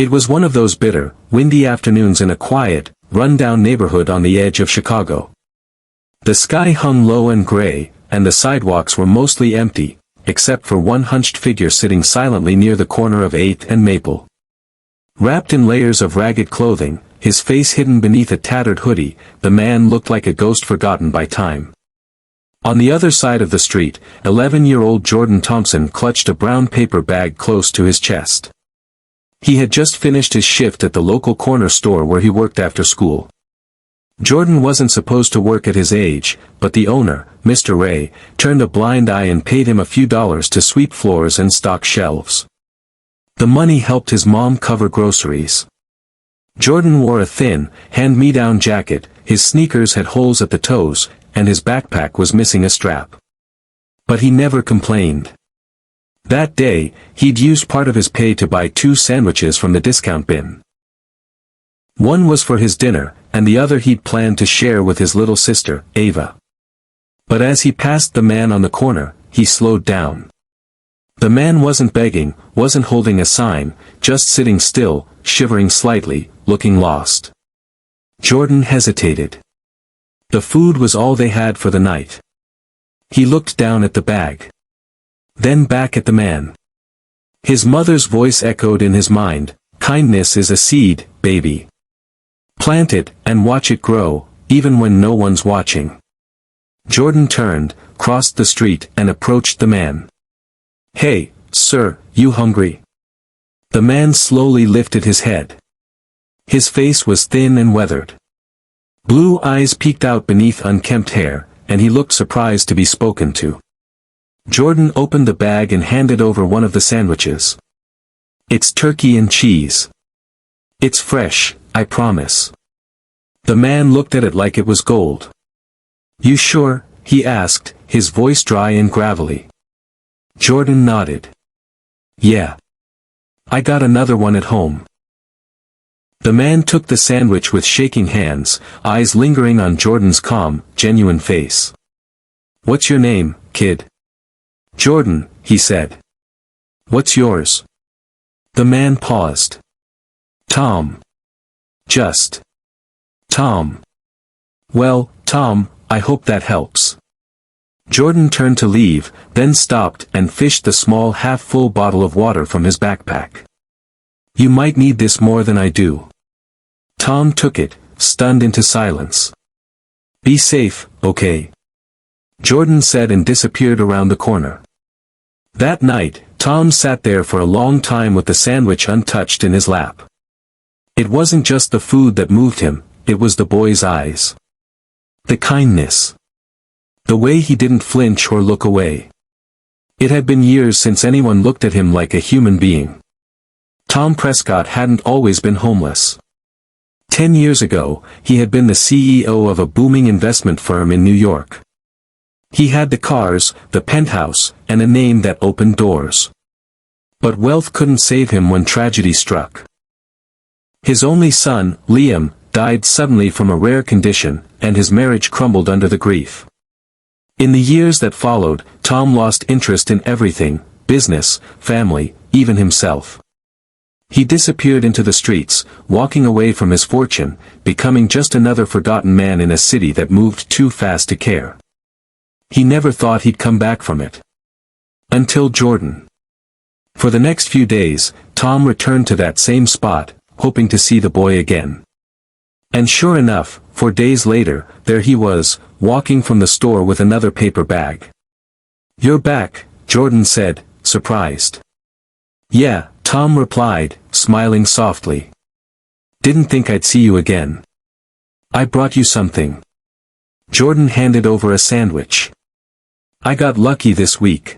It was one of those bitter, windy afternoons in a quiet, run-down neighborhood on the edge of Chicago. The sky hung low and gray, and the sidewalks were mostly empty, except for one hunched figure sitting silently near the corner of 8th and Maple. Wrapped in layers of ragged clothing, his face hidden beneath a tattered hoodie, the man looked like a ghost forgotten by time. On the other side of the street, 11-year-old Jordan Thompson clutched a brown paper bag close to his chest. He had just finished his shift at the local corner store where he worked after school. Jordan wasn't supposed to work at his age, but the owner, Mr. Ray, turned a blind eye and paid him a few dollars to sweep floors and stock shelves. The money helped his mom cover groceries. Jordan wore a thin, hand-me-down jacket, his sneakers had holes at the toes, and his backpack was missing a strap. But he never complained. That day, he'd used part of his pay to buy 2 sandwiches from the discount bin. One was for his dinner, and the other he'd planned to share with his little sister, Ava. But as he passed the man on the corner, he slowed down. The man wasn't begging, wasn't holding a sign, just sitting still, shivering slightly, looking lost. Jordan hesitated. The food was all they had for the night. He looked down at the bag. Then back at the man. His mother's voice echoed in his mind, "Kindness is a seed, baby. Plant it, and watch it grow, even when no one's watching." Jordan turned, crossed the street, and approached the man. "Hey, sir, you hungry?" The man slowly lifted his head. His face was thin and weathered. Blue eyes peeked out beneath unkempt hair, and he looked surprised to be spoken to. Jordan opened the bag and handed over one of the sandwiches. "It's turkey and cheese. It's fresh, I promise." The man looked at it like it was gold. "You sure?" he asked, his voice dry and gravelly. Jordan nodded. "Yeah. I got another one at home." The man took the sandwich with shaking hands, eyes lingering on Jordan's calm, genuine face. "What's your name, kid?" "Jordan," he said. "What's yours?" The man paused. "Tom. Just Tom." "Well, Tom, I hope that helps." Jordan turned to leave, then stopped and fished the small half-full bottle of water from his backpack. "You might need this more than I do." Tom took it, stunned into silence. "Be safe, okay?" Jordan said and disappeared around the corner. That night, Tom sat there for a long time with the sandwich untouched in his lap. It wasn't just the food that moved him, it was the boy's eyes. The kindness. The way he didn't flinch or look away. It had been years since anyone looked at him like a human being. Tom Prescott hadn't always been homeless. 10 years ago, he had been the CEO of a booming investment firm in New York. He had the cars, the penthouse, and a name that opened doors. But wealth couldn't save him when tragedy struck. His only son, Liam, died suddenly from a rare condition, and his marriage crumbled under the grief. In the years that followed, Tom lost interest in everything, business, family, even himself. He disappeared into the streets, walking away from his fortune, becoming just another forgotten man in a city that moved too fast to care. He never thought he'd come back from it. Until Jordan. For the next few days, Tom returned to that same spot, hoping to see the boy again. And sure enough, 4 days later, there he was, walking from the store with another paper bag. "You're back," Jordan said, surprised. "Yeah," Tom replied, smiling softly. "Didn't think I'd see you again. I brought you something." Jordan handed over a sandwich. "I got lucky this week.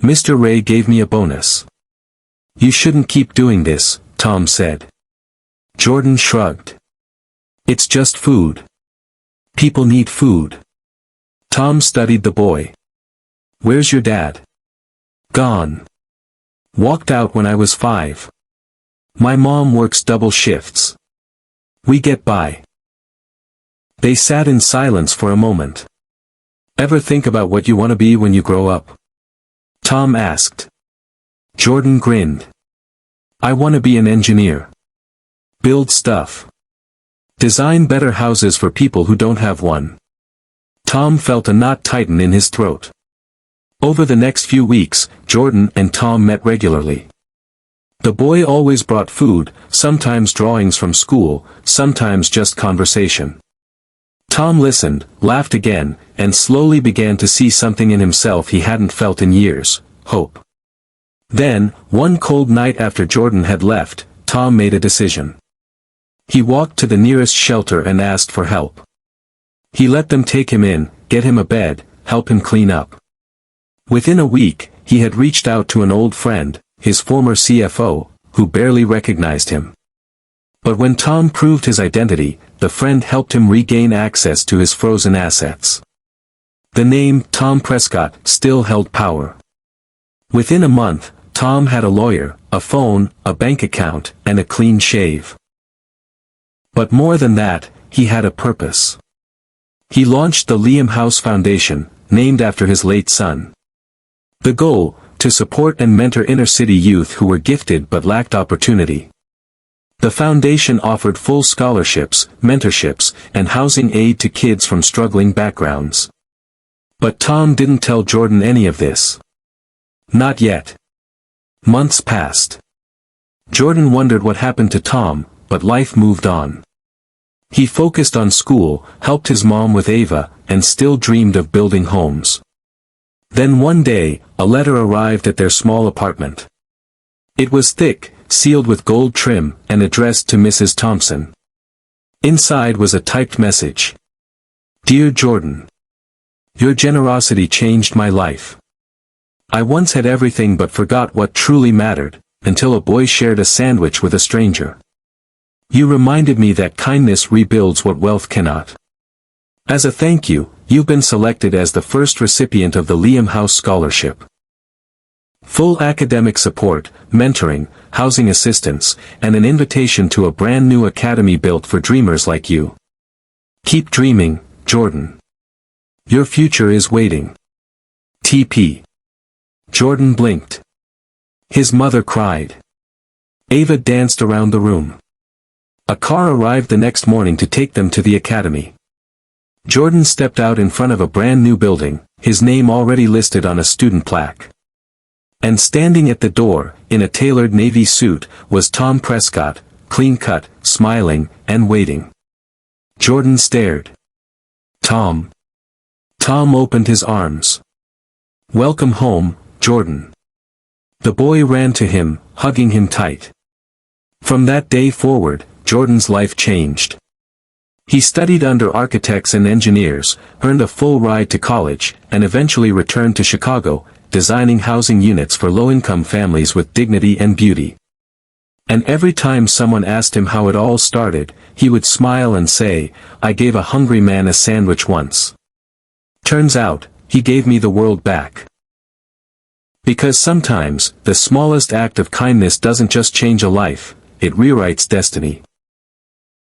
Mr. Ray gave me a bonus." "You shouldn't keep doing this," Tom said. Jordan shrugged. "It's just food. People need food." Tom studied the boy. "Where's your dad?" "Gone. Walked out when I was 5. My mom works double shifts. We get by." They sat in silence for a moment. "Ever think about what you want to be when you grow up?" Tom asked. Jordan grinned. I want to be an engineer. Build stuff. Design better houses for people who don't have one. Tom felt a knot tighten in his throat. Over the next few weeks, Jordan and Tom met regularly. The boy always brought food, sometimes drawings from school, sometimes just conversation. Tom listened, laughed again, and slowly began to see something in himself he hadn't felt in years: hope. Then, one cold night after Jordan had left, Tom made a decision. He walked to the nearest shelter and asked for help. He let them take him in, get him a bed, help him clean up. Within a week, he had reached out to an old friend, his former CFO, who barely recognized him. But when Tom proved his identity, the friend helped him regain access to his frozen assets. The name Tom Prescott still held power. Within a month, Tom had a lawyer, a phone, a bank account, and a clean shave. But more than that, he had a purpose. He launched the Liam House Foundation, named after his late son. The goal: to support and mentor inner-city youth who were gifted but lacked opportunity. The foundation offered full scholarships, mentorships, and housing aid to kids from struggling backgrounds. But Tom didn't tell Jordan any of this. Not yet. Months passed. Jordan wondered what happened to Tom, but life moved on. He focused on school, helped his mom with Ava, and still dreamed of building homes. Then one day, a letter arrived at their small apartment. It was thick, sealed with gold trim, and addressed to Mrs. Thompson. Inside was a typed message. Dear Jordan. Your generosity changed my life. I once had everything but forgot what truly mattered, until a boy shared a sandwich with a stranger. You reminded me that kindness rebuilds what wealth cannot. As a thank you, you've been selected as the first recipient of the Liam House Scholarship. Full academic support, mentoring, housing assistance, and an invitation to a brand new academy built for dreamers like you. Keep dreaming, Jordan. Your future is waiting. TP. Jordan blinked. His mother cried. Ava danced around the room. A car arrived the next morning to take them to the academy. Jordan stepped out in front of a brand new building, his name already listed on a student plaque. And standing at the door, in a tailored navy suit, was Tom Prescott, clean-cut, smiling, and waiting. Jordan stared. Tom. Tom opened his arms. Welcome home, Jordan. The boy ran to him, hugging him tight. From that day forward, Jordan's life changed. He studied under architects and engineers, earned a full ride to college, and eventually returned to Chicago, designing housing units for low-income families with dignity and beauty. And every time someone asked him how it all started, he would smile and say, I gave a hungry man a sandwich once. Turns out, he gave me the world back. Because sometimes, the smallest act of kindness doesn't just change a life, it rewrites destiny.